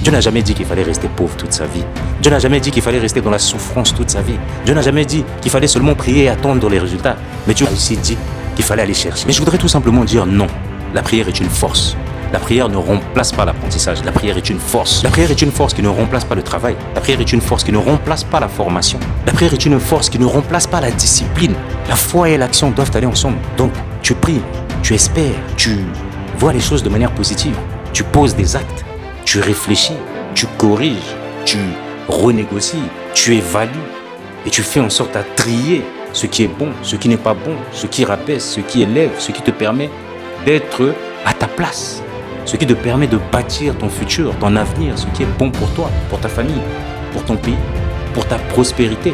Dieu n'a jamais dit qu'il fallait rester pauvre toute sa vie. Dieu n'a jamais dit qu'il fallait rester dans la souffrance toute sa vie. Dieu n'a jamais dit qu'il fallait seulement prier et attendre les résultats. Mais Dieu a aussi dit qu'il fallait aller chercher. Mais je voudrais tout simplement dire non. La prière est une force. La prière ne remplace pas l'apprentissage. La prière est une force. La prière est une force qui ne remplace pas le travail. La prière est une force qui ne remplace pas la formation. La prière est une force qui ne remplace pas la discipline. La foi et l'action doivent aller ensemble. Donc, tu pries, tu espères, tu vois les choses de manière positive. Tu poses des actes, tu réfléchis, tu corriges, tu renégocies, tu évalues et tu fais en sorte à trier ce qui est bon, ce qui n'est pas bon, ce qui rabaisse, ce qui élève, ce qui te permet d'être à ta place. Ce qui te permet de bâtir ton futur, ton avenir, ce qui est bon pour toi, pour ta famille, pour ton pays, pour ta prospérité.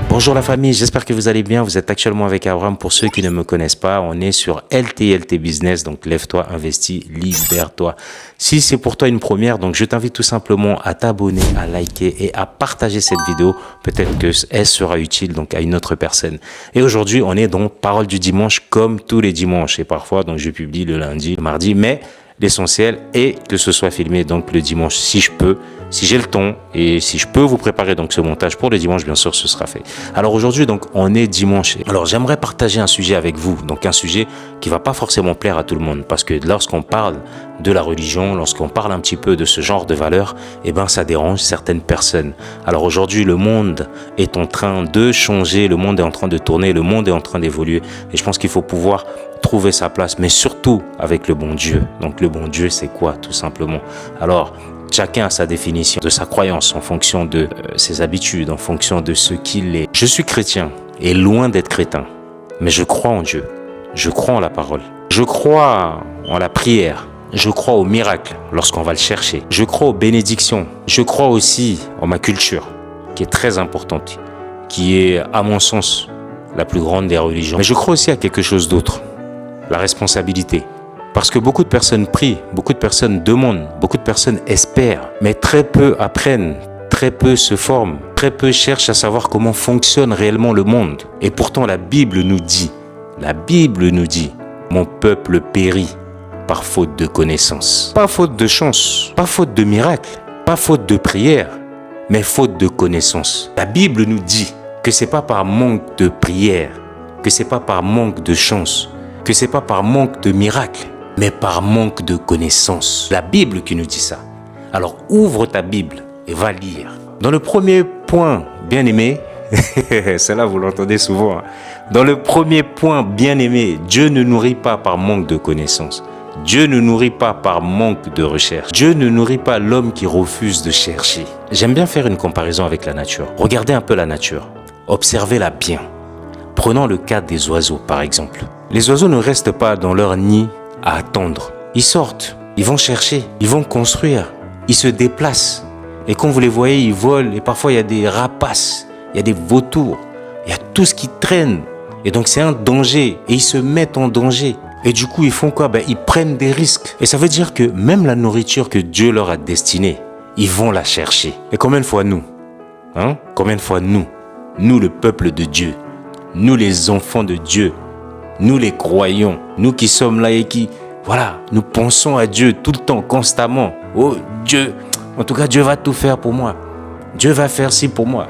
Bonjour la famille, j'espère que vous allez bien. Vous êtes actuellement avec Abraham. Pour ceux qui ne me connaissent pas, on est sur LTLT Business, donc lève-toi, investis, libère-toi. Si c'est pour toi une première, donc je t'invite tout simplement à t'abonner, à liker et à partager cette vidéo. Peut-être qu'elle sera utile donc à une autre personne. Et aujourd'hui, on est dans Parole du dimanche comme tous les dimanches. Et parfois, donc je publie le lundi, le mardi, mais l'essentiel est que ce soit filmé donc le dimanche si je peux, si j'ai le temps et si je peux vous préparer donc ce montage pour le dimanche, bien sûr ce sera fait. Alors aujourd'hui donc on est dimanche. Alors j'aimerais partager un sujet avec vous, donc un sujet qui va pas forcément plaire à tout le monde parce que lorsqu'on parle de la religion, lorsqu'on parle un petit peu de ce genre de valeurs, eh ben ça dérange certaines personnes. Alors aujourd'hui le monde est en train de changer, le monde est en train de tourner, le monde est en train d'évoluer et je pense qu'il faut pouvoir trouver sa place, mais surtout avec le bon Dieu. Donc le bon Dieu, c'est quoi tout simplement? Alors, chacun a sa définition de sa croyance en fonction de ses habitudes, en fonction de ce qu'il est. Je suis chrétien et loin d'être crétin, mais je crois en Dieu. Je crois en la parole. Je crois en la prière. Je crois au miracle lorsqu'on va le chercher. Je crois aux bénédictions. Je crois aussi en ma culture, qui est très importante, qui est, à mon sens, la plus grande des religions. Mais je crois aussi à quelque chose d'autre. La responsabilité. Parce que beaucoup de personnes prient, beaucoup de personnes demandent, beaucoup de personnes espèrent, mais très peu apprennent, très peu se forment, très peu cherchent à savoir comment fonctionne réellement le monde. Et pourtant la Bible nous dit, mon peuple périt par faute de connaissance. Pas faute de chance, pas faute de miracle, pas faute de prière, mais faute de connaissance. La Bible nous dit que c'est pas par manque de prière, que c'est pas par manque de chance, que c'est pas par manque de miracle, mais par manque de connaissance. La Bible qui nous dit ça. Alors ouvre ta Bible et va lire. Dans le premier point, bien aimé, celle-là vous l'entendez souvent. Dans le premier point, bien aimé, Dieu ne nourrit pas par manque de connaissance. Dieu ne nourrit pas par manque de recherche. Dieu ne nourrit pas l'homme qui refuse de chercher. J'aime bien faire une comparaison avec la nature. Regardez un peu la nature. Observez-la bien. Prenons le cas des oiseaux, par exemple. Les oiseaux ne restent pas dans leur nid à attendre. Ils sortent, ils vont chercher, ils vont construire, ils se déplacent. Et quand vous les voyez, ils volent et parfois il y a des rapaces, il y a des vautours, il y a tout ce qui traîne. Et donc c'est un danger et ils se mettent en danger. Et du coup, ils font quoi? Ils prennent des risques. Et ça veut dire que même la nourriture que Dieu leur a destinée, ils vont la chercher. Et combien de fois nous? Combien de fois nous, le peuple de Dieu, nous les enfants de Dieu, nous les croyants, nous qui sommes là et qui, nous pensons à Dieu tout le temps, constamment. Oh Dieu, en tout cas Dieu va tout faire pour moi. Dieu va faire ci pour moi.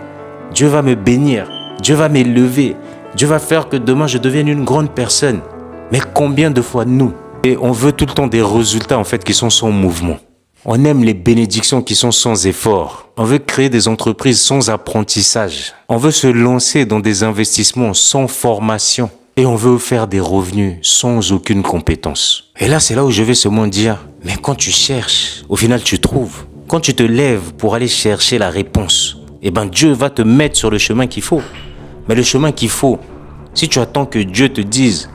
Dieu va me bénir. Dieu va m'élever. Dieu va faire que demain je devienne une grande personne. Mais combien de fois nous? Et on veut tout le temps des résultats en fait qui sont sans mouvement. On aime les bénédictions qui sont sans effort. On veut créer des entreprises sans apprentissage. On veut se lancer dans des investissements sans formation. Et on veut faire des revenus sans aucune compétence. Et là, c'est là où je vais seulement dire, mais quand tu cherches, au final, tu trouves. Quand tu te lèves pour aller chercher la réponse, Dieu va te mettre sur le chemin qu'il faut. Mais le chemin qu'il faut, si tu attends que Dieu te dise,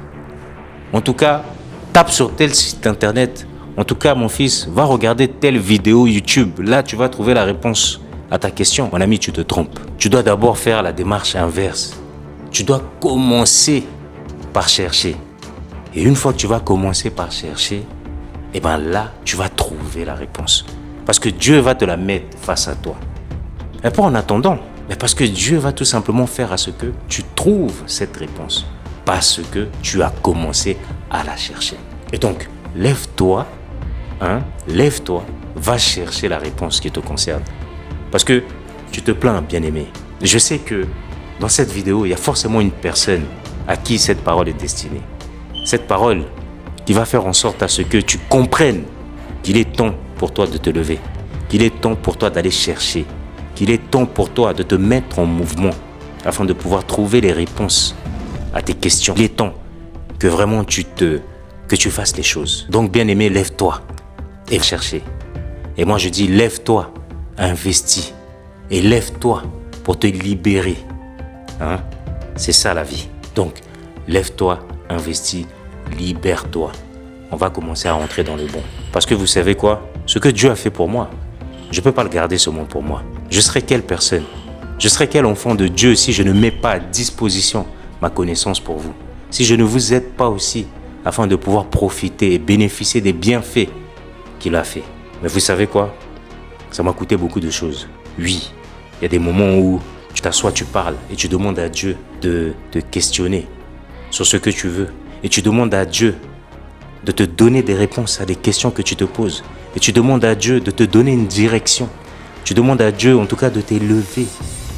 en tout cas, tape sur tel site internet, en tout cas, mon fils, va regarder telle vidéo YouTube. Là, tu vas trouver la réponse à ta question. Mon ami, tu te trompes. Tu dois d'abord faire la démarche inverse. Tu dois commencer par chercher. Et une fois que tu vas commencer par chercher, là, tu vas trouver la réponse. Parce que Dieu va te la mettre face à toi. Et pas en attendant, mais parce que Dieu va tout simplement faire à ce que tu trouves cette réponse. Parce que tu as commencé à la chercher. Et donc, lève-toi, Lève-toi, va chercher la réponse qui te concerne. Parce que tu te plains, bien-aimé. Je sais que dans cette vidéo, il y a forcément une personne à qui cette parole est destinée. Cette parole qui va faire en sorte à ce que tu comprennes qu'il est temps pour toi de te lever, qu'il est temps pour toi d'aller chercher, qu'il est temps pour toi de te mettre en mouvement afin de pouvoir trouver les réponses à tes questions. Il est temps que vraiment que tu fasses les choses. Donc, bien-aimé, lève-toi et chercher. Et moi, je dis, lève-toi, investis. Et lève-toi pour te libérer. C'est ça la vie. Donc, lève-toi, investis, libère-toi. On va commencer à rentrer dans le bon. Parce que vous savez quoi? Ce que Dieu a fait pour moi, je ne peux pas le garder seulement pour moi. Je serai quelle personne? Je serai quel enfant de Dieu si je ne mets pas à disposition ma connaissance pour vous? Si je ne vous aide pas aussi afin de pouvoir profiter et bénéficier des bienfaits qu'il a fait. Mais vous savez quoi? Ça m'a coûté beaucoup de choses. Oui, il y a des moments où tu t'assois, tu parles et tu demandes à Dieu de te questionner sur ce que tu veux. Et tu demandes à Dieu de te donner des réponses à des questions que tu te poses. Et tu demandes à Dieu de te donner une direction. Tu demandes à Dieu en tout cas de t'élever.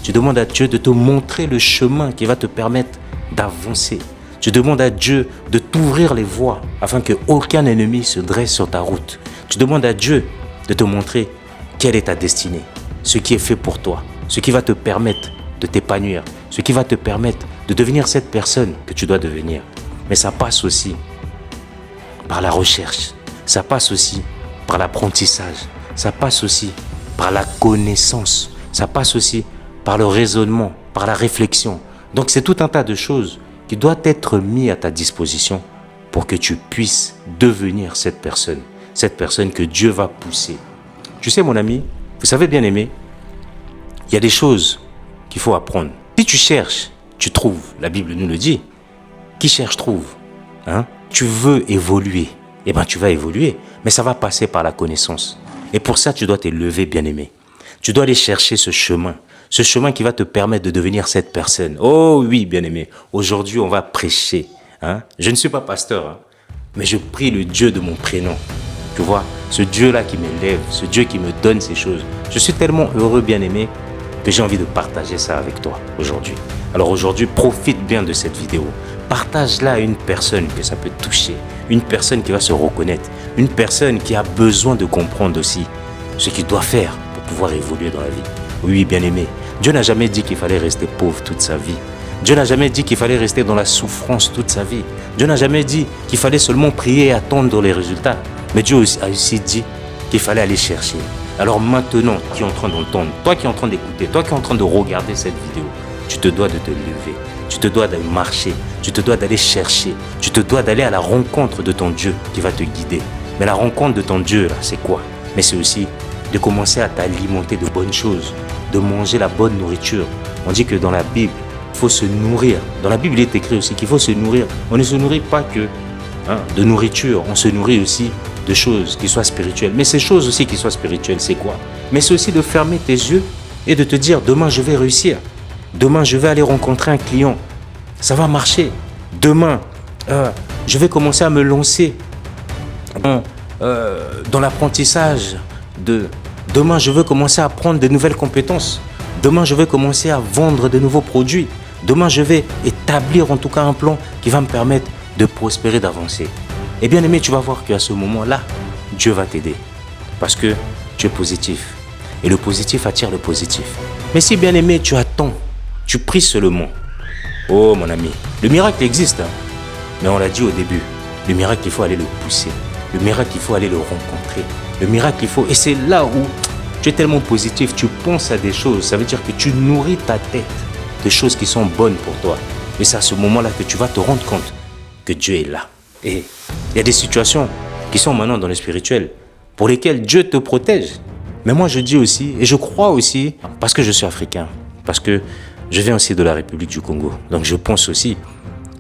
Tu demandes à Dieu de te montrer le chemin qui va te permettre d'avancer. Tu demandes à Dieu de t'ouvrir les voies afin qu'aucun ennemi se dresse sur ta route. Tu demandes à Dieu de te montrer quelle est ta destinée, ce qui est fait pour toi, ce qui va te permettre de t'épanouir, ce qui va te permettre de devenir cette personne que tu dois devenir. Mais ça passe aussi par la recherche, ça passe aussi par l'apprentissage, ça passe aussi par la connaissance, ça passe aussi par le raisonnement, par la réflexion. Donc c'est tout un tas de choses qui doivent être mis à ta disposition pour que tu puisses devenir cette personne que Dieu va pousser. Tu sais mon ami, vous savez bien aimé, il y a des choses qu'il faut apprendre. Si tu cherches, tu trouves, la Bible nous le dit. Qui cherche trouve. Tu veux évoluer, eh bien tu vas évoluer, mais ça va passer par la connaissance. Et pour ça, tu dois t'élever, bien-aimé. Tu dois aller chercher ce chemin qui va te permettre de devenir cette personne. Oh oui, bien-aimé, aujourd'hui on va prêcher. Je ne suis pas pasteur, mais je prie le Dieu de mon prénom. Tu vois, ce Dieu-là qui m'élève, ce Dieu qui me donne ces choses. Je suis tellement heureux, bien-aimé, que j'ai envie de partager ça avec toi aujourd'hui. Alors aujourd'hui, profite bien de cette vidéo. Partage-la à une personne que ça peut toucher, une personne qui va se reconnaître, une personne qui a besoin de comprendre aussi ce qu'il doit faire pour pouvoir évoluer dans la vie. Oui, bien-aimé, Dieu n'a jamais dit qu'il fallait rester pauvre toute sa vie. Dieu n'a jamais dit qu'il fallait rester dans la souffrance toute sa vie. Dieu n'a jamais dit qu'il fallait seulement prier et attendre les résultats. Mais Dieu a aussi dit qu'il fallait aller chercher. Alors maintenant, qui est en train d'entendre, toi qui es en train d'écouter, toi qui es en train de regarder cette vidéo, tu te dois de te lever, tu te dois de marcher, tu te dois d'aller chercher, tu te dois d'aller à la rencontre de ton Dieu qui va te guider. Mais la rencontre de ton Dieu, là, c'est quoi? Mais c'est aussi de commencer à t'alimenter de bonnes choses, de manger la bonne nourriture. On dit que dans la Bible, il faut se nourrir. Dans la Bible, il est écrit aussi qu'il faut se nourrir. On ne se nourrit pas que de nourriture, on se nourrit aussi de choses qui soient spirituelles. Mais ces choses aussi qui soient spirituelles, c'est quoi? Mais c'est aussi de fermer tes yeux et de te dire, demain je vais réussir. Demain je vais aller rencontrer un client. Ça va marcher. Demain, je vais commencer à me lancer dans l'apprentissage. Demain, je veux commencer à apprendre de nouvelles compétences. Demain, je vais commencer à vendre de nouveaux produits. Demain, je vais établir en tout cas un plan qui va me permettre de prospérer, d'avancer. Et bien aimé, tu vas voir qu'à ce moment-là, Dieu va t'aider. Parce que tu es positif. Et le positif attire le positif. Mais si bien aimé, tu attends, tu pries seulement. Oh mon ami, le miracle existe. Mais on l'a dit au début, le miracle, il faut aller le pousser. Le miracle, il faut aller le rencontrer. Le miracle, il faut... Et c'est là où tu es tellement positif, tu penses à des choses. Ça veut dire que tu nourris ta tête de choses qui sont bonnes pour toi. Et c'est à ce moment-là que tu vas te rendre compte que Dieu est là. Et il y a des situations qui sont maintenant dans le spirituel pour lesquelles Dieu te protège. Mais moi, je dis aussi, et je crois aussi, parce que je suis africain, parce que je viens aussi de la République du Congo. Donc je pense aussi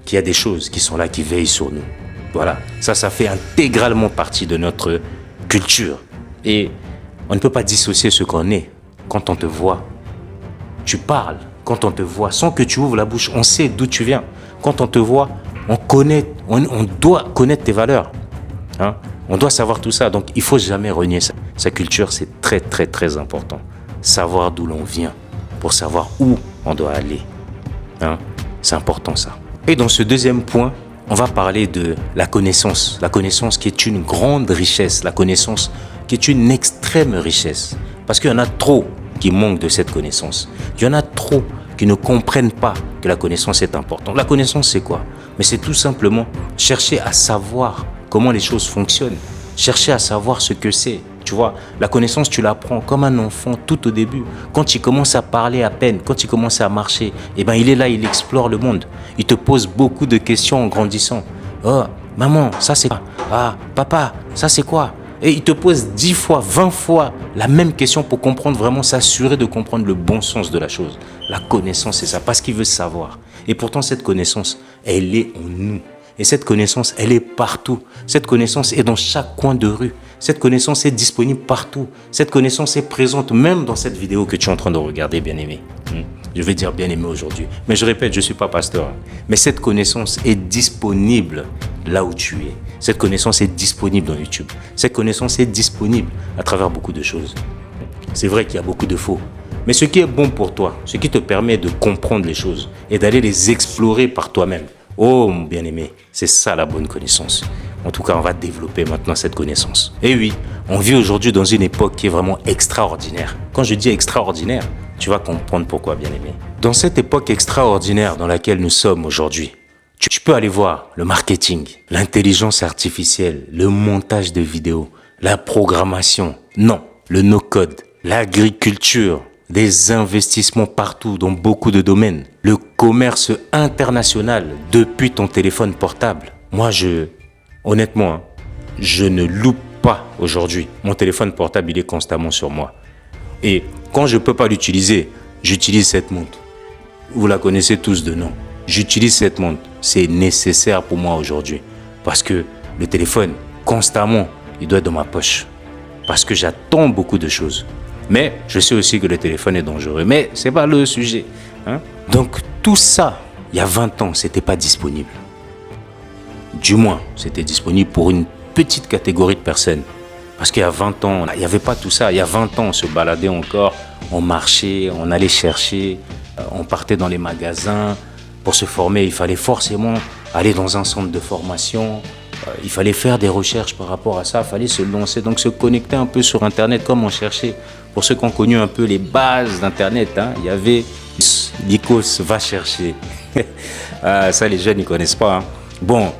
qu'il y a des choses qui sont là, qui veillent sur nous. Voilà, ça fait intégralement partie de notre culture. Et on ne peut pas dissocier ce qu'on est. Quand on te voit, tu parles. Quand on te voit, sans que tu ouvres la bouche, on sait d'où tu viens. Quand on te voit, on doit connaître tes valeurs. On doit savoir tout ça. Donc, il faut jamais renier ça. Sa culture, c'est très, très, très important. Savoir d'où l'on vient pour savoir où on doit aller. Hein? C'est important, ça. Et dans ce deuxième point, on va parler de la connaissance. La connaissance qui est une grande richesse. La connaissance qui est une extrême richesse. Parce qu'il y en a trop qui manquent de cette connaissance. Il y en a trop qui ne comprennent pas que la connaissance est importante. La connaissance, c'est quoi? Mais c'est tout simplement chercher à savoir comment les choses fonctionnent. Chercher à savoir ce que c'est. Tu vois, la connaissance, tu l'apprends comme un enfant tout au début. Quand il commence à parler à peine, quand il commence à marcher, eh ben, il est là, il explore le monde. Il te pose beaucoup de questions en grandissant. Oh, maman, ça c'est quoi? Ah, papa, ça c'est quoi? Et il te pose 10 fois, 20 fois la même question pour comprendre, vraiment s'assurer de comprendre le bon sens de la chose. La connaissance, c'est ça, parce qu'il veut savoir. Et pourtant, cette connaissance, elle est en nous. Et cette connaissance, elle est partout. Cette connaissance est dans chaque coin de rue. Cette connaissance est disponible partout. Cette connaissance est présente même dans cette vidéo que tu es en train de regarder, bien-aimé. Je vais dire bien-aimé aujourd'hui. Mais je répète, je ne suis pas pasteur. Mais cette connaissance est disponible là où tu es. Cette connaissance est disponible dans YouTube. Cette connaissance est disponible à travers beaucoup de choses. C'est vrai qu'il y a beaucoup de faux. Mais ce qui est bon pour toi, ce qui te permet de comprendre les choses et d'aller les explorer par toi-même. Oh, mon bien-aimé, c'est ça la bonne connaissance. En tout cas, on va développer maintenant cette connaissance. Et oui, on vit aujourd'hui dans une époque qui est vraiment extraordinaire. Quand je dis extraordinaire, tu vas comprendre pourquoi, bien-aimé. Dans cette époque extraordinaire dans laquelle nous sommes aujourd'hui, tu peux aller voir le marketing, l'intelligence artificielle, le montage de vidéos, la programmation, non, le no-code, l'agriculture, des investissements partout dans beaucoup de domaines, le commerce international depuis ton téléphone portable. Moi, honnêtement, je ne loupe pas aujourd'hui. Mon téléphone portable, il est constamment sur moi. Et quand je ne peux pas l'utiliser, j'utilise cette montre. Vous la connaissez tous de nom. J'utilise cette montre. C'est nécessaire pour moi aujourd'hui. Parce que le téléphone, constamment, il doit être dans ma poche. Parce que j'attends beaucoup de choses. Mais je sais aussi que le téléphone est dangereux. Mais ce n'est pas le sujet. Hein? Donc tout ça, il y a 20 ans, ce n'était pas disponible. Du moins, c'était disponible pour une petite catégorie de personnes. Parce qu'il y a 20 ans, il n'y avait pas tout ça. Il y a 20 ans, on se baladait encore, on marchait, on allait chercher, on partait dans les magasins. Pour se former, il fallait forcément aller dans un centre de formation. Il fallait faire des recherches par rapport à ça, il fallait se lancer, donc se connecter un peu sur Internet comme on cherchait. Pour ceux qui ont connu un peu les bases d'Internet, hein, il y avait Lycos va chercher. Ça, les jeunes, ils ne connaissent pas. Hein. Bon,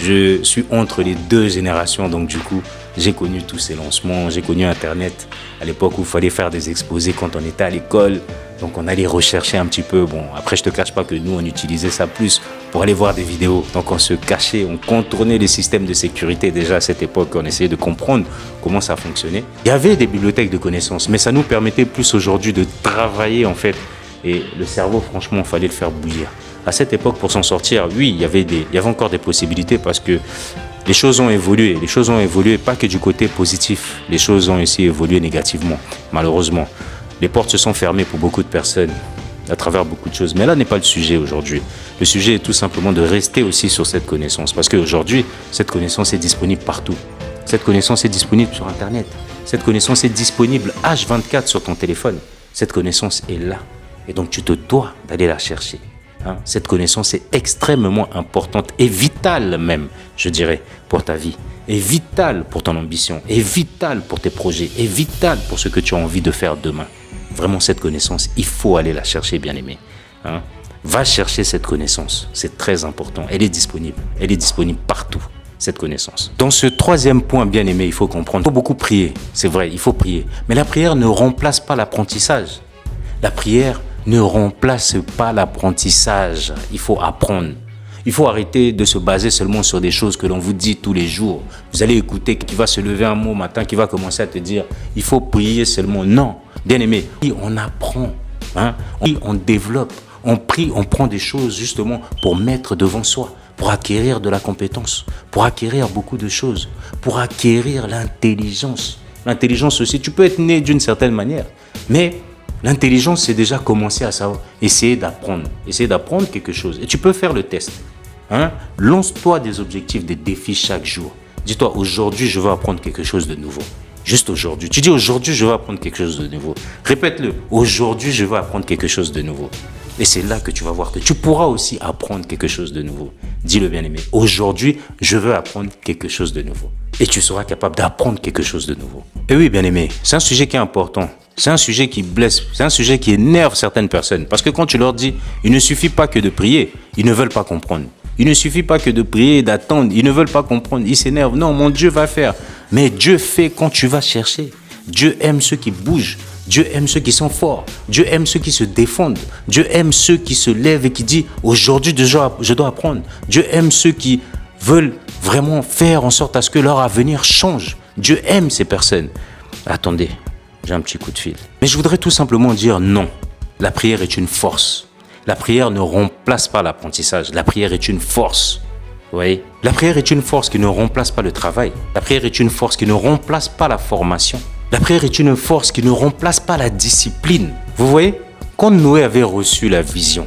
je suis entre les deux générations, donc du coup, j'ai connu tous ces lancements, j'ai connu Internet à l'époque où il fallait faire des exposés quand on était à l'école. Donc on allait rechercher un petit peu. Bon, après je te cache pas que nous on utilisait ça plus pour aller voir des vidéos. Donc on se cachait, on contournait les systèmes de sécurité déjà à cette époque. On essayait de comprendre comment ça fonctionnait. Il y avait des bibliothèques de connaissances, mais ça nous permettait plus aujourd'hui de travailler en fait. Et le cerveau, franchement, il fallait le faire bouillir. À cette époque, pour s'en sortir, oui, il y avait encore des possibilités parce que les choses ont évolué. Les choses ont évolué pas que du côté positif. Les choses ont aussi évolué négativement, malheureusement. Les portes se sont fermées pour beaucoup de personnes à travers beaucoup de choses. Mais là n'est pas le sujet aujourd'hui. Le sujet est tout simplement de rester aussi sur cette connaissance. Parce qu'aujourd'hui, cette connaissance est disponible partout. Cette connaissance est disponible sur Internet. Cette connaissance est disponible H24 sur ton téléphone. Cette connaissance est là. Et donc tu te dois d'aller la chercher. Hein? Cette connaissance est extrêmement importante et vitale même, je dirais, pour ta vie. Est vitale pour ton ambition. Est vitale pour tes projets. Est vitale pour ce que tu as envie de faire demain. Vraiment, cette connaissance, il faut aller la chercher, bien-aimé. Hein? Va chercher cette connaissance. C'est très important. Elle est disponible. Elle est disponible partout, cette connaissance. Dans ce troisième point, bien-aimé, il faut comprendre. Il faut beaucoup prier. C'est vrai, il faut prier. Mais la prière ne remplace pas l'apprentissage. La prière ne remplace pas l'apprentissage. Il faut apprendre. Il faut arrêter de se baser seulement sur des choses que l'on vous dit tous les jours. Vous allez écouter qui va se lever un mot matin, qui va commencer à te dire « il faut prier seulement ». Non, bien aimé, on apprend, hein? On développe, on prie, on prend des choses justement pour mettre devant soi, pour acquérir de la compétence, pour acquérir beaucoup de choses, pour acquérir l'intelligence. L'intelligence aussi, tu peux être né d'une certaine manière, mais l'intelligence, c'est déjà commencer à savoir, essayer d'apprendre quelque chose. Et tu peux faire le test. Hein? Lance-toi des objectifs, des défis chaque jour. Dis-toi, aujourd'hui, je veux apprendre quelque chose de nouveau. Juste aujourd'hui. Tu dis aujourd'hui, je veux apprendre quelque chose de nouveau. Répète-le. Aujourd'hui, je veux apprendre quelque chose de nouveau. Et c'est là que tu vas voir que tu pourras aussi apprendre quelque chose de nouveau. Dis-le bien-aimé. Aujourd'hui, je veux apprendre quelque chose de nouveau. Et tu seras capable d'apprendre quelque chose de nouveau. Et oui, bien-aimé, c'est un sujet qui est important. C'est un sujet qui blesse. C'est un sujet qui énerve certaines personnes. Parce que quand tu leur dis, il ne suffit pas que de prier, ils ne veulent pas comprendre. Il ne suffit pas que de prier et d'attendre. Ils ne veulent pas comprendre. Ils s'énervent. Non, mon Dieu va faire. Mais Dieu fait quand tu vas chercher. Dieu aime ceux qui bougent. Dieu aime ceux qui sont forts. Dieu aime ceux qui se défendent. Dieu aime ceux qui se lèvent et qui disent aujourd'hui je dois apprendre. Dieu aime ceux qui veulent vraiment faire en sorte à ce que leur avenir change. Dieu aime ces personnes. Attendez, j'ai un petit coup de fil. Mais je voudrais tout simplement dire non. La prière est une force. La prière ne remplace pas l'apprentissage. La prière est une force. Vous voyez ? La prière est une force qui ne remplace pas le travail. La prière est une force qui ne remplace pas la formation. La prière est une force qui ne remplace pas la discipline. Vous voyez ? Quand Noé avait reçu la vision,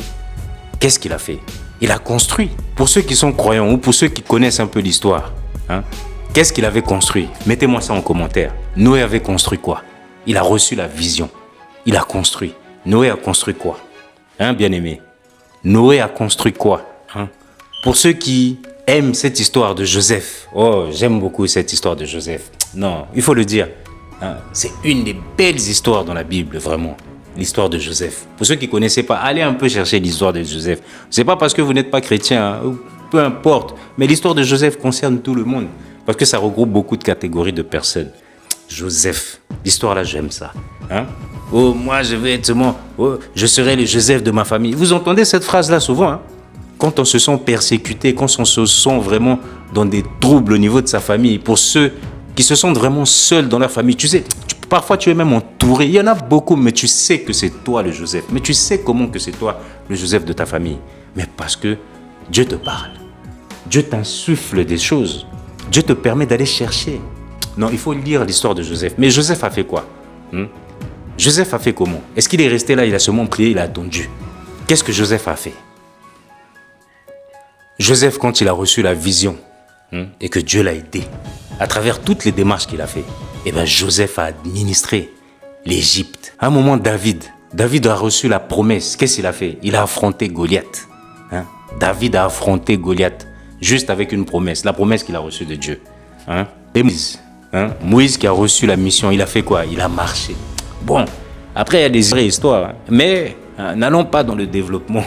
qu'est-ce qu'il a fait ? Il a construit. Pour ceux qui sont croyants ou pour ceux qui connaissent un peu l'histoire, qu'est-ce qu'il avait construit ? Mettez-moi ça en commentaire. Noé avait construit quoi ? Il a reçu la vision. Il a construit. Noé a construit quoi ? Bien-aimé. Noé a construit quoi ? Pour ceux qui aiment cette histoire de Joseph, oh, j'aime beaucoup cette histoire de Joseph. Non, il faut le dire. C'est une des belles histoires dans la Bible, vraiment. L'histoire de Joseph. Pour ceux qui ne connaissaient pas, allez un peu chercher l'histoire de Joseph. Ce n'est pas parce que vous n'êtes pas chrétien, peu importe. Mais l'histoire de Joseph concerne tout le monde. Parce que ça regroupe beaucoup de catégories de personnes. Joseph, l'histoire là, j'aime ça. Oh, moi je vais être je serai le Joseph de ma famille. Vous entendez cette phrase là souvent, quand on se sent persécuté, quand on se sent vraiment dans des troubles au niveau de sa famille. Pour ceux qui se sentent vraiment seuls dans leur famille, tu sais, parfois tu es même entouré. Il y en a beaucoup, mais tu sais que c'est toi le Joseph. Mais tu sais comment que c'est toi le Joseph de ta famille. Mais parce que Dieu te parle. Dieu t'insuffle des choses. Dieu te permet d'aller chercher. Non, il faut lire l'histoire de Joseph. Mais Joseph a fait quoi ? Joseph a fait comment ? Est-ce qu'il est resté là, il a seulement prié, il a attendu ? Qu'est-ce que Joseph a fait ? Joseph, quand il a reçu la vision et que Dieu l'a aidé, à travers toutes les démarches qu'il a fait, Joseph a administré l'Égypte. À un moment, David a reçu la promesse. Qu'est-ce qu'il a fait ? Il a affronté Goliath. David a affronté Goliath juste avec une promesse, la promesse qu'il a reçue de Dieu. Et Moïse qui a reçu la mission, il a fait quoi ? Il a marché. Bon, après il y a des vraies histoires, mais n'allons pas dans le développement.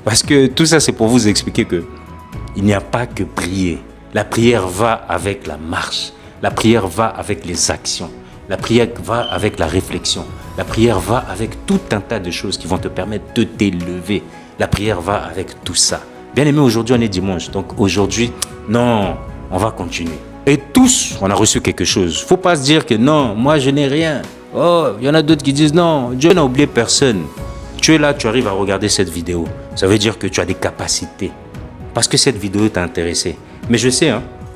Parce que tout ça c'est pour vous expliquer que il n'y a pas que prier. La prière va avec la marche. La prière va avec les actions. La prière va avec la réflexion. La prière va avec tout un tas de choses qui vont te permettre de t'élever. La prière va avec tout ça. Bien aimé, aujourd'hui on est dimanche. Donc aujourd'hui, non, on va continuer. Et tous, on a reçu quelque chose. Il ne faut pas se dire que non, moi je n'ai rien. Oh, il y en a d'autres qui disent non, Dieu n'a oublié personne. Tu es là, tu arrives à regarder cette vidéo. Ça veut dire que tu as des capacités. Parce que cette vidéo t'a intéressé. Mais je sais,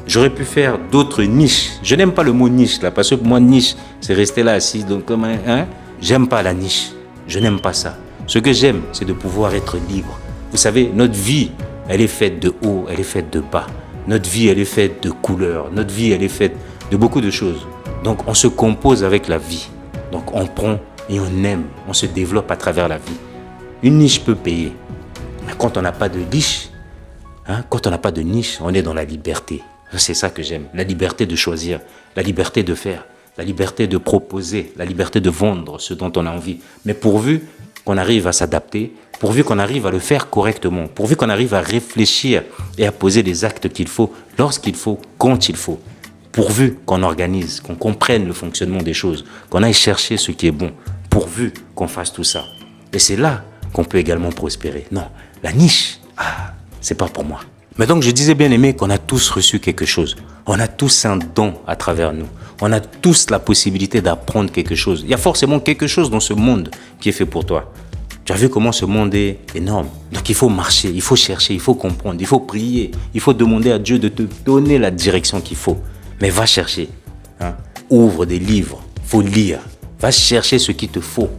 j'aurais pu faire d'autres niches. Je n'aime pas le mot niche là, parce que pour moi, niche, c'est rester là assis. Donc, j'aime pas la niche. Je n'aime pas ça. Ce que j'aime, c'est de pouvoir être libre. Vous savez, notre vie, elle est faite de haut, elle est faite de bas. Notre vie, elle est faite de couleurs. Notre vie, elle est faite de beaucoup de choses. Donc, on se compose avec la vie. Donc, on prend et on aime. On se développe à travers la vie. Une niche peut payer. Mais quand on n'a pas de niche, quand on n'a pas de niche, on est dans la liberté. C'est ça que j'aime. La liberté de choisir, la liberté de faire, la liberté de proposer, la liberté de vendre ce dont on a envie. Mais pourvu qu'on arrive à s'adapter, pourvu qu'on arrive à le faire correctement, pourvu qu'on arrive à réfléchir et à poser les actes qu'il faut, lorsqu'il faut, quand il faut, pourvu qu'on organise, qu'on comprenne le fonctionnement des choses, qu'on aille chercher ce qui est bon, pourvu qu'on fasse tout ça. Et c'est là qu'on peut également prospérer. Non, la niche, c'est pas pour moi. Mais donc je disais bien aimé qu'on a tous reçu quelque chose. On a tous un don à travers nous. On a tous la possibilité d'apprendre quelque chose. Il y a forcément quelque chose dans ce monde qui est fait pour toi. Tu as vu comment ce monde est énorme. Donc il faut marcher, il faut chercher, il faut comprendre, il faut prier. Il faut demander à Dieu de te donner la direction qu'il faut. Mais va chercher. Ouvre des livres, il faut lire. Va chercher ce qu'il te faut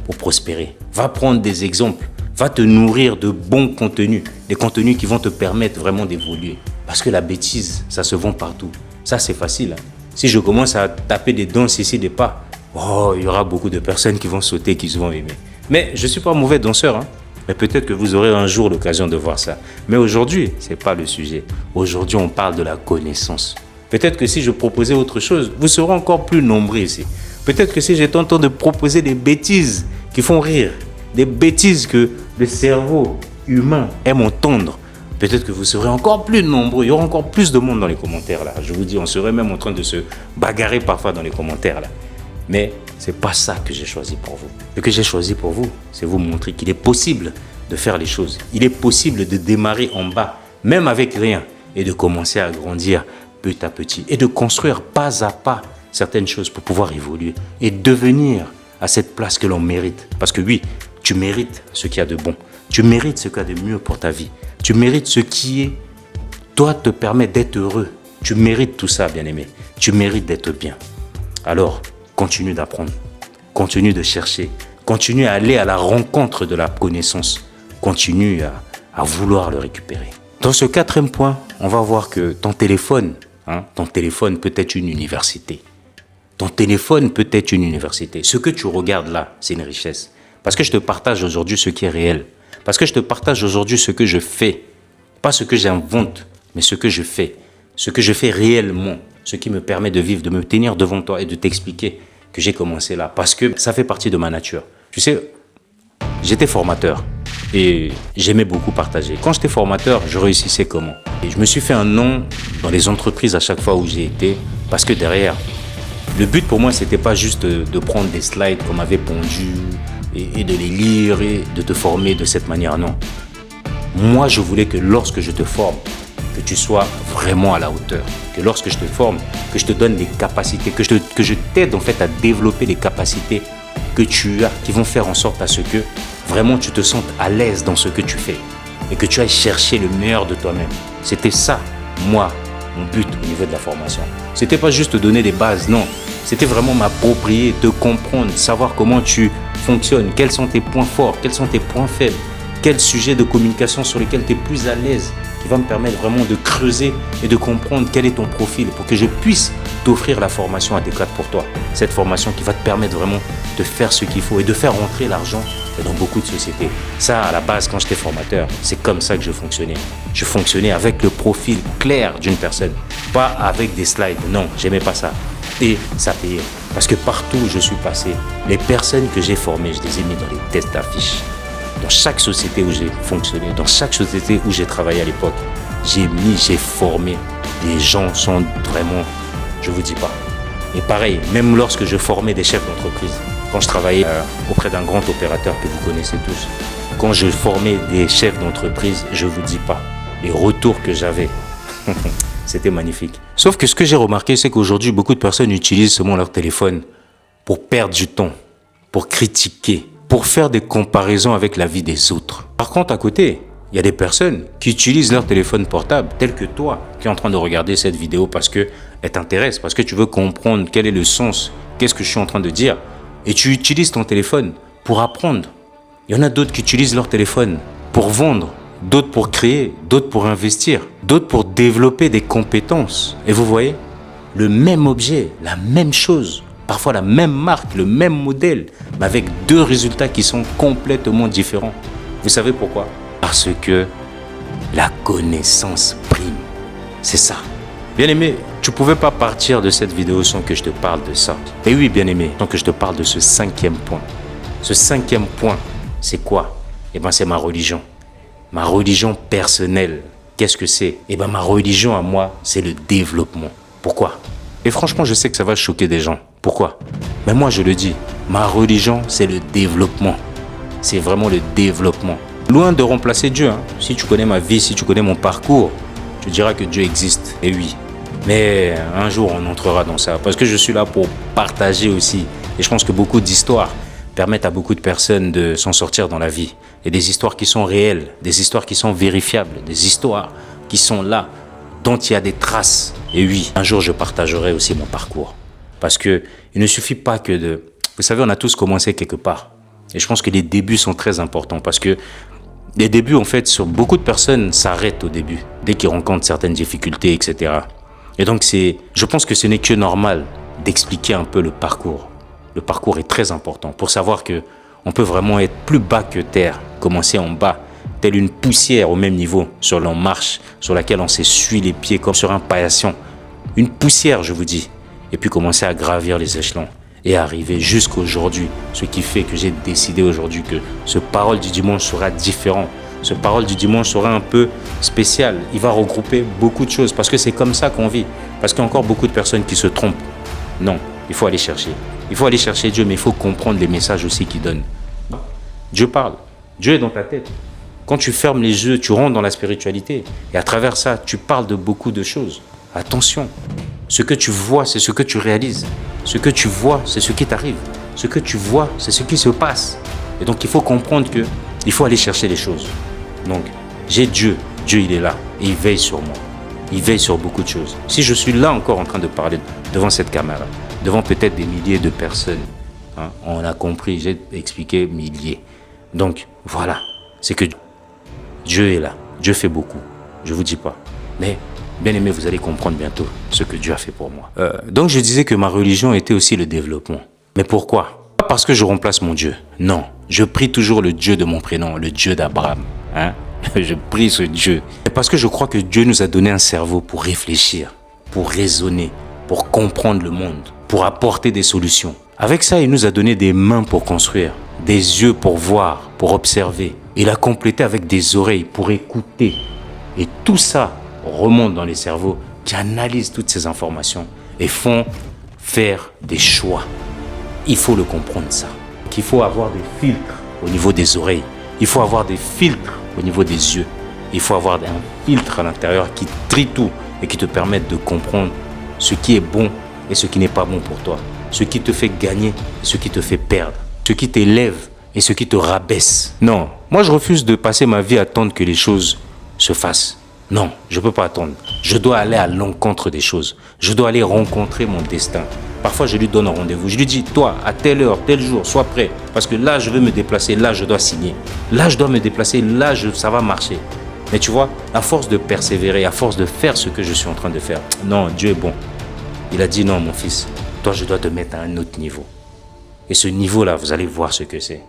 pour prospérer. Va prendre des exemples. Va te nourrir de bons contenus. Des contenus qui vont te permettre vraiment d'évoluer. Parce que la bêtise, ça se vend partout. Ça, c'est facile. Hein. Si je commence à taper des danses ici, des pas, oh, il y aura beaucoup de personnes qui vont sauter, qui vont aimer. Mais je ne suis pas mauvais danseur. Hein. Mais peut-être que vous aurez un jour l'occasion de voir ça. Mais aujourd'hui, ce n'est pas le sujet. Aujourd'hui, on parle de la connaissance. Peut-être que si je proposais autre chose, vous serez encore plus nombreux ici. Peut-être que si j'étais en train de proposer des bêtises qui font rire, des bêtises que le cerveau humain aime entendre, peut-être que vous serez encore plus nombreux. Il y aura encore plus de monde dans les commentaires là. Je vous dis, on serait même en train de se bagarrer parfois dans les commentaires là. Mais ce n'est pas ça que j'ai choisi pour vous. Ce que j'ai choisi pour vous, c'est vous montrer qu'il est possible de faire les choses. Il est possible de démarrer en bas, même avec rien, et de commencer à grandir petit à petit et de construire pas à pas certaines choses pour pouvoir évoluer et devenir à cette place que l'on mérite. Parce que oui, tu mérites ce qu'il y a de bon. Tu mérites ce qu'il y a de mieux pour ta vie. Tu mérites ce qui doit te permettre d'être heureux. Tu mérites tout ça, bien-aimé. Tu mérites d'être bien. Alors, continue d'apprendre. Continue de chercher. Continue à aller à la rencontre de la connaissance. Continue à vouloir le récupérer. Dans ce 4e point, on va voir que ton téléphone peut être une université. Ton téléphone peut être une université. Ce que tu regardes là, c'est une richesse. Parce que je te partage aujourd'hui ce qui est réel. Parce que je te partage aujourd'hui ce que je fais. Pas ce que j'invente, mais ce que je fais. Ce que je fais réellement. Ce qui me permet de vivre, de me tenir devant toi et de t'expliquer que j'ai commencé là. Parce que ça fait partie de ma nature. Tu sais, j'étais formateur. Et j'aimais beaucoup partager. Quand j'étais formateur, je réussissais comment? Et je me suis fait un nom dans les entreprises à chaque fois où j'ai été. Parce que derrière, le but pour moi, c'était pas juste de prendre des slides qu'on m'avait pondus et de les lire et de te former de cette manière. Non. Moi, je voulais que lorsque je te forme, que tu sois vraiment à la hauteur. Que lorsque je te forme, que je te donne des capacités, que je t'aide en fait à développer les capacités que tu as, qui vont faire en sorte à ce que vraiment tu te sentes à l'aise dans ce que tu fais et que tu ailles chercher le meilleur de toi-même. C'était ça, moi, mon but au niveau de la formation. C'était pas juste te donner des bases, non. C'était vraiment m'approprier, te comprendre, savoir comment tu fonctionnes, quels sont tes points forts, quels sont tes points faibles, quel sujet de communication sur lesquels tu es plus à l'aise, qui va me permettre vraiment de creuser et de comprendre quel est ton profil pour que je puisse t'offrir la formation adéquate pour toi. Cette formation qui va te permettre vraiment de faire ce qu'il faut et de faire rentrer l'argent dans beaucoup de sociétés. Ça, à la base, quand j'étais formateur, c'est comme ça que je fonctionnais. Je fonctionnais avec le profil clair d'une personne, pas avec des slides. Non, j'aimais pas ça. Et ça payait. Parce que partout où je suis passé, les personnes que j'ai formées, je les ai mis dans les tests d'affiches. Dans chaque société où j'ai fonctionné, dans chaque société où j'ai travaillé à l'époque, j'ai formé. Les gens sont vraiment, je vous dis pas. Et pareil, même lorsque je formais des chefs d'entreprise, quand je travaillais auprès d'un grand opérateur que vous connaissez tous, quand je formais des chefs d'entreprise, je vous dis pas, les retours que j'avais, c'était magnifique. Sauf que ce que j'ai remarqué, c'est qu'aujourd'hui, beaucoup de personnes utilisent seulement leur téléphone pour perdre du temps, pour critiquer, pour faire des comparaisons avec la vie des autres. Par contre, à côté, il y a des personnes qui utilisent leur téléphone portable, tel que toi, qui es en train de regarder cette vidéo parce qu'elle t'intéresse, parce que tu veux comprendre quel est le sens, qu'est-ce que je suis en train de dire, et tu utilises ton téléphone pour apprendre. Il y en a d'autres qui utilisent leur téléphone pour vendre, d'autres pour créer, d'autres pour investir, d'autres pour développer des compétences. Et vous voyez, le même objet, la même chose, parfois la même marque, le même modèle, mais avec deux résultats qui sont complètement différents. Vous savez pourquoi? Parce que la connaissance prime. C'est ça. Bien-aimé, tu ne pouvais pas partir de cette vidéo sans que je te parle de ça. Et oui, bien-aimé, sans que je te parle de ce 5e point. Ce 5e point, c'est quoi? Eh bien, c'est ma religion. Ma religion personnelle. Qu'est-ce que c'est? Eh bien, ma religion à moi, c'est le développement. Pourquoi? Et franchement, je sais que ça va choquer des gens. Pourquoi? Mais moi, je le dis. Ma religion, c'est le développement. C'est vraiment le développement. Loin de remplacer Dieu. Hein. Si tu connais ma vie, si tu connais mon parcours, tu diras que Dieu existe. Et oui. Mais un jour, on entrera dans ça. Parce que je suis là pour partager aussi. Et je pense que beaucoup d'histoires permettent à beaucoup de personnes de s'en sortir dans la vie. Et des histoires qui sont réelles, des histoires qui sont vérifiables, des histoires qui sont là, dont il y a des traces. Et oui, un jour, je partagerai aussi mon parcours. Parce que il ne suffit pas que de... Vous savez, on a tous commencé quelque part. Et je pense que les débuts sont très importants parce que Les débuts, en fait, sur beaucoup de personnes s'arrêtent au début, dès qu'ils rencontrent certaines difficultés, etc. Et donc, je pense que ce n'est que normal d'expliquer un peu le parcours. Le parcours est très important pour savoir que on peut vraiment être plus bas que terre, commencer en bas, telle une poussière au même niveau sur l'on marche, sur laquelle on s'essuie les pieds comme sur un paillasson. Une poussière, je vous dis. Et puis commencer à gravir les échelons et arriver jusqu'à aujourd'hui. Ce qui fait que j'ai décidé aujourd'hui que ce parole du dimanche sera différent. Ce parole du dimanche sera un peu spécial. Il va regrouper beaucoup de choses parce que c'est comme ça qu'on vit. Parce qu'il y a encore beaucoup de personnes qui se trompent. Non, il faut aller chercher. Il faut aller chercher Dieu, mais il faut comprendre les messages aussi qu'il donne. Dieu parle. Dieu est dans ta tête. Quand tu fermes les yeux, tu rentres dans la spiritualité. Et à travers ça, tu parles de beaucoup de choses. Attention. Ce que tu vois, c'est ce que tu réalises. Ce que tu vois, c'est ce qui t'arrive. Ce que tu vois, c'est ce qui se passe. Et donc, il faut comprendre que il faut aller chercher les choses. Donc, j'ai Dieu. Dieu, il est là. Et il veille sur moi. Il veille sur beaucoup de choses. Si je suis là encore en train de parler devant cette caméra, devant peut-être des milliers de personnes, hein, on a compris, j'ai expliqué milliers. Donc, voilà. C'est que Dieu est là. Dieu fait beaucoup. Je ne vous dis pas. Mais bien aimé, vous allez comprendre bientôt ce que Dieu a fait pour moi. Donc je disais que ma religion était aussi le développement. Mais pourquoi? Pas parce que je remplace mon Dieu. Non, je prie toujours le Dieu de mon prénom, le Dieu d'Abraham. Hein? Je prie ce Dieu. Mais parce que je crois que Dieu nous a donné un cerveau pour réfléchir, pour raisonner, pour comprendre le monde, pour apporter des solutions. Avec ça, il nous a donné des mains pour construire, des yeux pour voir, pour observer. Il a complété avec des oreilles pour écouter. Et tout ça remonte dans les cerveaux qui analysent toutes ces informations et font faire des choix. Il faut le comprendre ça. Il faut avoir des filtres au niveau des oreilles. Il faut avoir des filtres au niveau des yeux. Il faut avoir un filtre à l'intérieur qui trie tout et qui te permette de comprendre ce qui est bon et ce qui n'est pas bon pour toi. Ce qui te fait gagner et ce qui te fait perdre. Ce qui t'élève et ce qui te rabaisse. Non, moi je refuse de passer ma vie à attendre que les choses se fassent. Non, je ne peux pas attendre. Je dois aller à l'encontre des choses. Je dois aller rencontrer mon destin. Parfois, je lui donne un rendez-vous. Je lui dis, toi, à telle heure, tel jour, sois prêt. Parce que là, je veux me déplacer. Là, je dois signer. Là, je dois me déplacer. Là, ça va marcher. Mais tu vois, à force de persévérer, à force de faire ce que je suis en train de faire, non, Dieu est bon. Il a dit, non, mon fils, toi, je dois te mettre à un autre niveau. Et ce niveau-là, vous allez voir ce que c'est.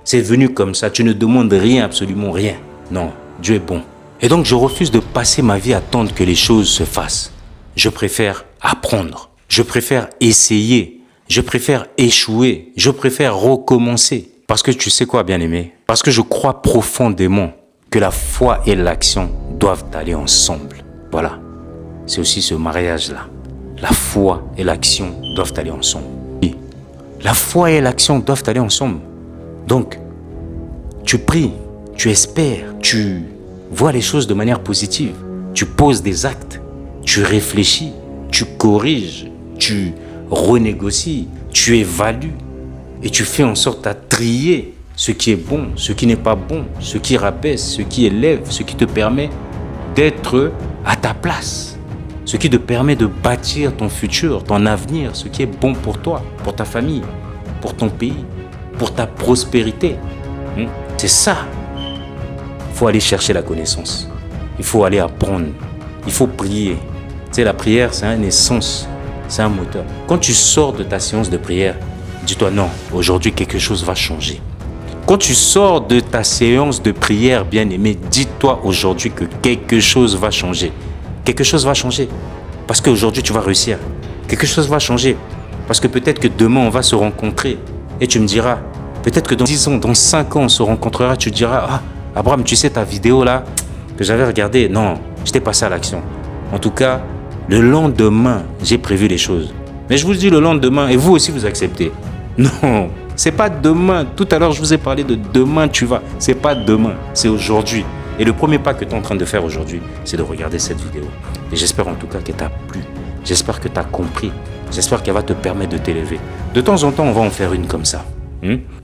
C'est venu comme ça. Tu ne demandes rien, absolument rien. Non, Dieu est bon. Et donc, je refuse de passer ma vie à attendre que les choses se fassent. Je préfère apprendre. Je préfère essayer. Je préfère échouer. Je préfère recommencer. Parce que tu sais quoi, bien-aimé? Parce que je crois profondément que la foi et l'action doivent aller ensemble. Voilà. C'est aussi ce mariage-là. La foi et l'action doivent aller ensemble. Oui. La foi et l'action doivent aller ensemble. Donc, tu pries, tu espères, tu vois les choses de manière positive. Tu poses des actes, tu réfléchis, tu corriges, tu renégocies, tu évalues et tu fais en sorte à trier ce qui est bon, ce qui n'est pas bon, ce qui rabaisse, ce qui élève, ce qui te permet d'être à ta place, ce qui te permet de bâtir ton futur, ton avenir, ce qui est bon pour toi, pour ta famille, pour ton pays, pour ta prospérité. C'est ça. Il faut aller chercher la connaissance. Il faut aller apprendre. Il faut prier. Tu sais, la prière, c'est une essence. C'est un moteur. Quand tu sors de ta séance de prière, dis-toi non, aujourd'hui quelque chose va changer. Quand tu sors de ta séance de prière, bien-aimé, dis-toi aujourd'hui que quelque chose va changer. Quelque chose va changer. Parce qu'aujourd'hui, tu vas réussir. Quelque chose va changer. Parce que peut-être que demain, on va se rencontrer. Et tu me diras, peut-être que dans 10 ans, dans 5 ans, on se rencontrera. Tu diras, ah, Abraham, tu sais ta vidéo là que j'avais regardée? Non, j'étais passé à l'action. En tout cas, le lendemain, j'ai prévu les choses. Mais je vous dis le lendemain, et vous aussi vous acceptez. Non, c'est pas demain. Tout à l'heure, je vous ai parlé de demain tu vas. C'est pas demain, c'est aujourd'hui. Et le premier pas que tu es en train de faire aujourd'hui, c'est de regarder cette vidéo. Et j'espère en tout cas qu'elle t'a plu. J'espère que tu as compris. J'espère qu'elle va te permettre de t'élever. De temps en temps, on va en faire une comme ça.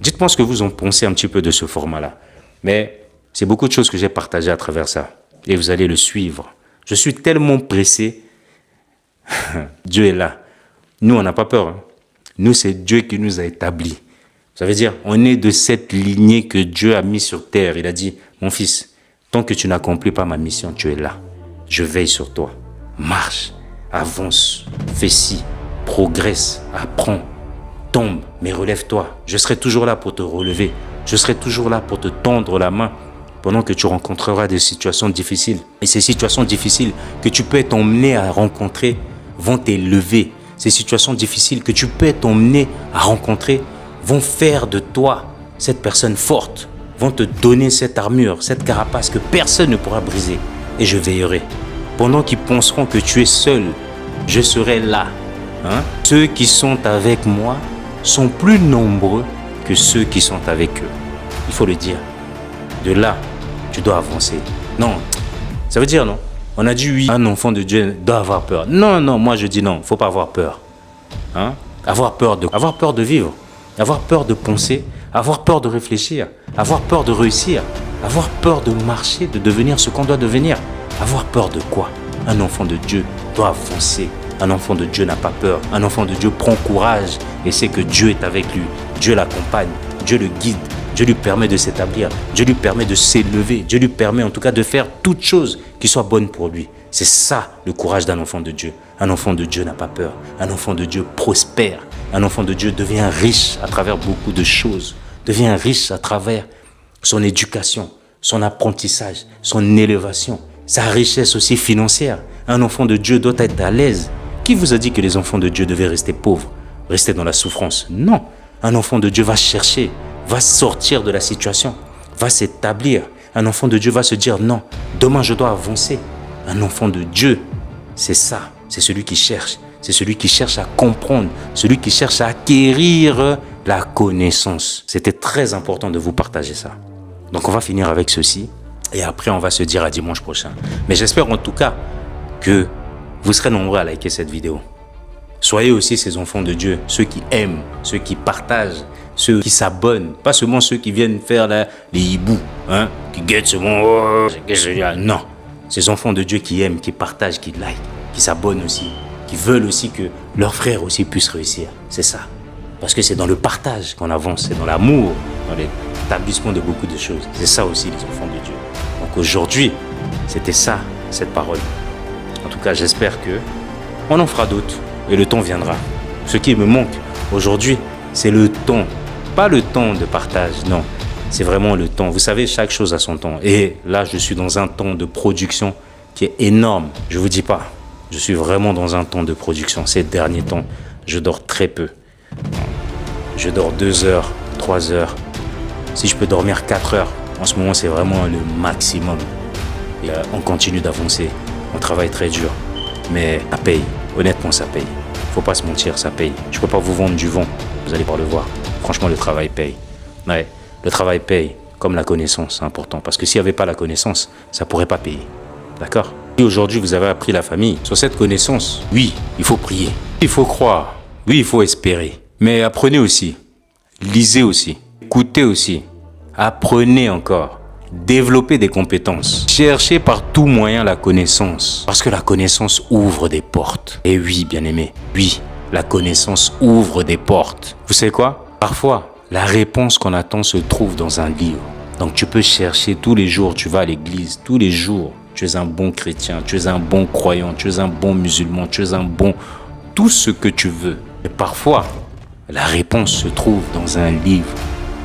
Dites-moi ce que vous en pensez un petit peu de ce format-là. Mais c'est beaucoup de choses que j'ai partagées à travers ça. Et vous allez le suivre. Je suis tellement pressé. Dieu est là. Nous, on n'a pas peur. Nous, c'est Dieu qui nous a établis. Ça veut dire, on est de cette lignée que Dieu a mis sur terre. Il a dit, mon fils, tant que tu n'accomplis pas ma mission, tu es là. Je veille sur toi. Marche, avance, fais ci, progresse, apprends, tombe, mais relève-toi. Je serai toujours là pour te relever. Je serai toujours là pour te tendre la main pendant que tu rencontreras des situations difficiles. Et ces situations difficiles que tu peux être emmené à rencontrer vont t'élever. Ces situations difficiles que tu peux être emmené à rencontrer vont faire de toi cette personne forte, vont te donner cette armure, cette carapace que personne ne pourra briser. Et je veillerai. Pendant qu'ils penseront que tu es seul, je serai là. Ceux qui sont avec moi sont plus nombreux que ceux qui sont avec eux. Il faut le dire. De là, tu dois avancer. Non, ça veut dire non. On a dit oui, un enfant de Dieu doit avoir peur. Non, non, moi je dis non, il ne faut pas avoir peur. Avoir peur de vivre, avoir peur de penser, avoir peur de réfléchir, avoir peur de réussir, avoir peur de marcher, de devenir ce qu'on doit devenir. Avoir peur de quoi? Un enfant de Dieu doit avancer. Un enfant de Dieu n'a pas peur. Un enfant de Dieu prend courage et sait que Dieu est avec lui. Dieu l'accompagne, Dieu le guide, Dieu lui permet de s'établir, Dieu lui permet de s'élever, Dieu lui permet en tout cas de faire toutes choses qui soient bonnes pour lui. C'est ça le courage d'un enfant de Dieu. Un enfant de Dieu n'a pas peur. Un enfant de Dieu prospère. Un enfant de Dieu devient riche à travers beaucoup de choses. Devient riche à travers son éducation, son apprentissage, son élévation, sa richesse aussi financière. Un enfant de Dieu doit être à l'aise. Qui vous a dit que les enfants de Dieu devaient rester pauvres, rester dans la souffrance? Non. Un enfant de Dieu va chercher, va sortir de la situation, va s'établir. Un enfant de Dieu va se dire non, demain je dois avancer. Un enfant de Dieu, c'est ça, c'est celui qui cherche. C'est celui qui cherche à comprendre, celui qui cherche à acquérir la connaissance. C'était très important de vous partager ça. Donc on va finir avec ceci et après on va se dire à dimanche prochain. Mais j'espère en tout cas que vous serez nombreux à liker cette vidéo. Soyez aussi ces enfants de Dieu, ceux qui aiment, ceux qui partagent, ceux qui s'abonnent, pas seulement ceux qui viennent faire les hiboux, qui guettent ce mot, non. Ces enfants de Dieu qui aiment, qui partagent, qui like, qui s'abonnent aussi, qui veulent aussi que leurs frères aussi puissent réussir. C'est ça. Parce que c'est dans le partage qu'on avance, c'est dans l'amour, dans l'établissement de beaucoup de choses. C'est ça aussi les enfants de Dieu. Donc aujourd'hui, c'était ça, cette parole. En tout cas, j'espère que on en fera d'autres et le temps viendra. Ce qui me manque aujourd'hui, c'est le temps. Pas le temps de partage, non. C'est vraiment le temps. Vous savez, chaque chose a son temps. Et là, je suis dans un temps de production qui est énorme. Je vous dis pas. Je suis vraiment dans un temps de production. Ces derniers temps, je dors très peu. Je dors 2 heures, 3 heures. Si je peux dormir 4 heures, en ce moment, c'est vraiment le maximum. Et on continue d'avancer. On travaille très dur. Mais ça paye. Honnêtement, ça paye. Faut pas se mentir, ça paye. Je peux pas vous vendre du vent. Vous allez pas le voir. Franchement, le travail paye. Ouais, le travail paye. Comme la connaissance, c'est important. Parce que s'il n'y avait pas la connaissance, ça pourrait pas payer. D'accord? Et aujourd'hui, vous avez appris la famille. Sur cette connaissance, oui, il faut prier. Il faut croire. Oui, il faut espérer. Mais apprenez aussi. Lisez aussi. Écoutez aussi. Apprenez encore. Développez des compétences. Cherchez par tout moyen la connaissance. Parce que la connaissance ouvre des portes. Et oui, bien-aimé, oui, la connaissance ouvre des portes. Vous savez quoi? Parfois, la réponse qu'on attend se trouve dans un livre. Donc tu peux chercher tous les jours, tu vas à l'église, tous les jours. Tu es un bon chrétien, tu es un bon croyant, tu es un bon musulman, tu es un bon... Tout ce que tu veux. Et parfois, la réponse se trouve dans un livre.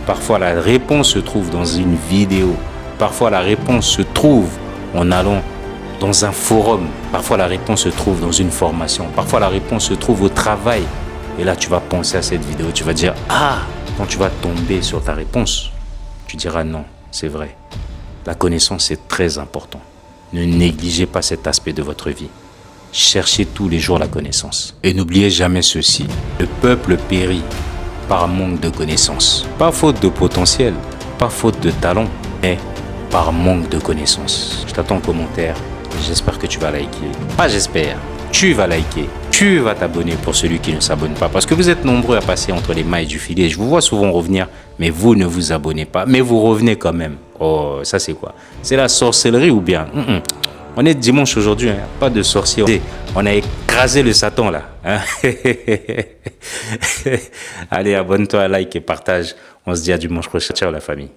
Parfois, la réponse se trouve dans une vidéo. Parfois, la réponse se trouve en allant dans un forum. Parfois, la réponse se trouve dans une formation. Parfois, la réponse se trouve au travail. Et là, tu vas penser à cette vidéo. Tu vas dire, ah, quand tu vas tomber sur ta réponse, tu diras non, c'est vrai. La connaissance, c'est très important. Ne négligez pas cet aspect de votre vie. Cherchez tous les jours la connaissance. Et n'oubliez jamais ceci. Le peuple périt par manque de connaissances. Pas faute de potentiel, pas faute de talent, mais par manque de connaissances. Je t'attends en commentaire. J'espère que tu vas liker. Pas j'espère. Tu vas liker. Tu vas t'abonner pour celui qui ne s'abonne pas. Parce que vous êtes nombreux à passer entre les mailles du filet. Je vous vois souvent revenir, mais vous ne vous abonnez pas. Mais vous revenez quand même. Oh, ça c'est quoi? C'est la sorcellerie ou bien On est dimanche aujourd'hui, pas de sorcier. On a écrasé le Satan là. Allez, abonne-toi, like et partage. On se dit à dimanche prochain. Ciao la famille.